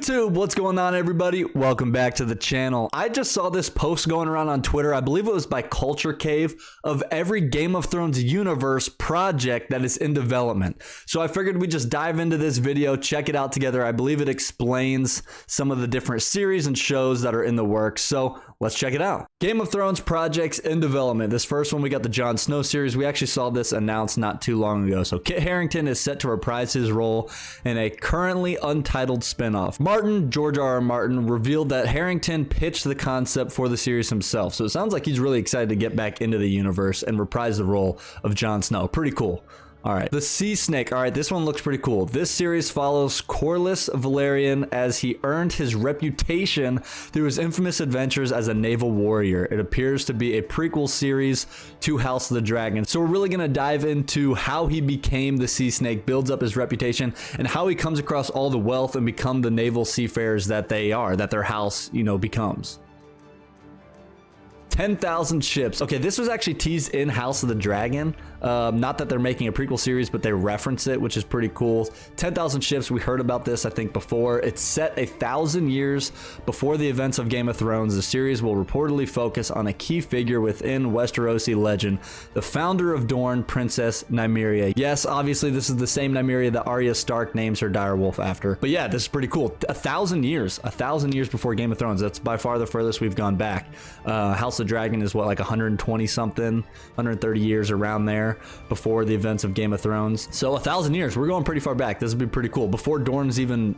YouTube, what's going on, everybody? Welcome back to the channel. I just saw this post going around on Twitter, I believe it was by Culture Cave, of every Game of Thrones universe project that is in development. So I figured we'd just dive into this video, check it out together. I believe it explains some of the different series and shows that are in the works. So let's check it out. Game of Thrones projects in development. This first one, we got the Jon Snow series. We actually saw this announced not too long ago. So Kit Harington is set to reprise his role in a currently untitled spinoff. George R.R. Martin revealed that Harington pitched the concept for the series himself. So it sounds like he's really excited to get back into the universe and reprise the role of Jon Snow. Pretty cool. All right, the Sea Snake. All right, this one looks pretty cool. This series follows Corlys Velaryon as he earned his reputation through his infamous adventures as a naval warrior. It appears to be a prequel series to House of the Dragon. So we're really gonna dive into how he became the Sea Snake, builds up his reputation, and how he comes across all the wealth and become the naval seafarers that they are, that their house, becomes. 10,000 ships. Okay, this was actually teased in House of the Dragon. Not that they're making a prequel series, but they reference it, which is pretty cool. 10,000 ships. We heard about this, I think, before. It's set 1,000 years before the events of Game of Thrones. The series will reportedly focus on a key figure within Westerosi legend, the founder of Dorne, Princess Nymeria. Yes, obviously, this is the same Nymeria that Arya Stark names her direwolf after. But yeah, this is pretty cool. 1,000 years. 1,000 years before Game of Thrones. That's by far the furthest we've gone back. House of Dragon is what, like 120 something, 130 years around there before the events of Game of Thrones. So 1,000 years, we're going pretty far back. This would be pretty cool before Dorne's even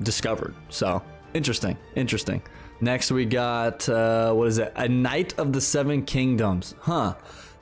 discovered. So interesting. Next we got what is it, A Knight of the Seven Kingdoms.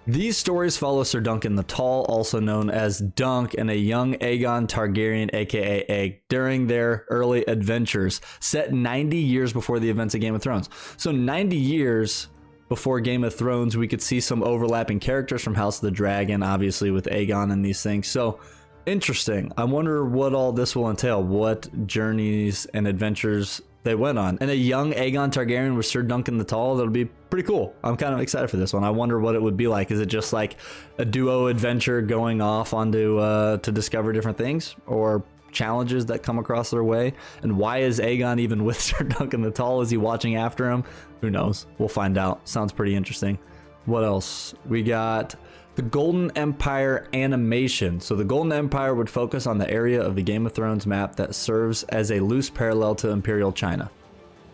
These stories follow Sir Duncan the Tall, also known as Dunk, and a young Aegon Targaryen, aka Egg, during their early adventures, set 90 years before the events of Game of Thrones. So 90 years before Game of Thrones, we could see some overlapping characters from House of the Dragon, obviously with Aegon and these things. So interesting. I wonder what all this will entail, what journeys and adventures they went on. And a young Aegon Targaryen with Sir Duncan the Tall, that'll be pretty cool. I'm kind of excited for this one. I wonder what it would be like. Is it just like a duo adventure going off onto to discover different things, or challenges that come across their way? And why is Aegon even with Sir Duncan the Tall? Is he watching after him? Who knows? We'll find out. Sounds pretty interesting. What else? We got the Golden Empire animation. So the Golden Empire would focus on the area of the Game of Thrones map that serves as a loose parallel to Imperial China.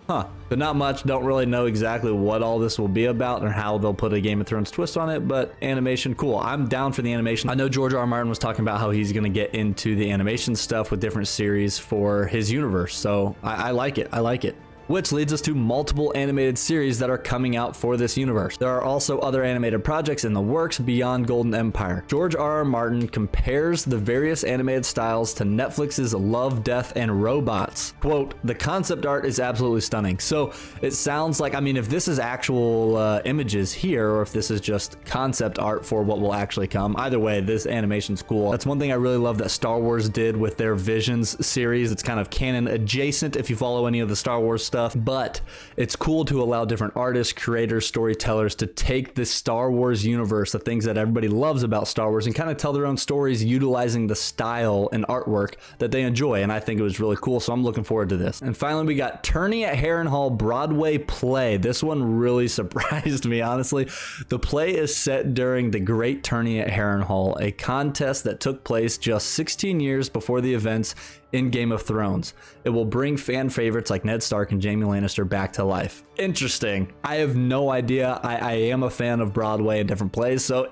But not much. Don't really know exactly what all this will be about or how they'll put a Game of Thrones twist on it, but animation, cool. I'm down for the animation. I know George R.R. Martin was talking about how he's going to get into the animation stuff with different series for his universe, so I like it. Which leads us to multiple animated series that are coming out for this universe. There are also other animated projects in the works beyond Golden Empire. George R.R. Martin compares the various animated styles to Netflix's Love, Death, and Robots. Quote, the concept art is absolutely stunning. So it sounds like, I mean, if this is actual images here, or if this is just concept art for what will actually come, either way, this animation's cool. That's one thing I really love that Star Wars did with their Visions series. It's kind of canon adjacent if you follow any of the Star Wars stuff, but it's cool to allow different artists, creators, storytellers to take the Star Wars universe, the things that everybody loves about Star Wars, and kind of tell their own stories utilizing the style and artwork that they enjoy. And I think it was really cool, so I'm looking forward to this. And finally, we got Tourney at Harrenhal Broadway play. This one really surprised me, honestly. The play is set during the Great Tourney at Harrenhal, a contest that took place just 16 years before the events in Game of Thrones. It will bring fan favorites like Ned Stark and Jaime Lannister back to life. Interesting. I have no idea. I am a fan of Broadway and different plays, so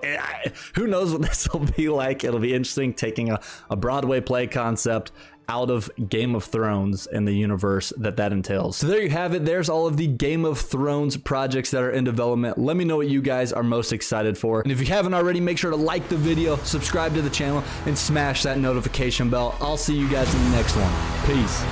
who knows what this will be like. It'll be interesting taking a Broadway play concept out of Game of Thrones and the universe that entails. So there you have it. There's all of the Game of Thrones projects that are in development. Let me know what you guys are most excited for. And if you haven't already, make sure to like the video, subscribe to the channel, and smash that notification bell. I'll see you guys in the next one. Peace.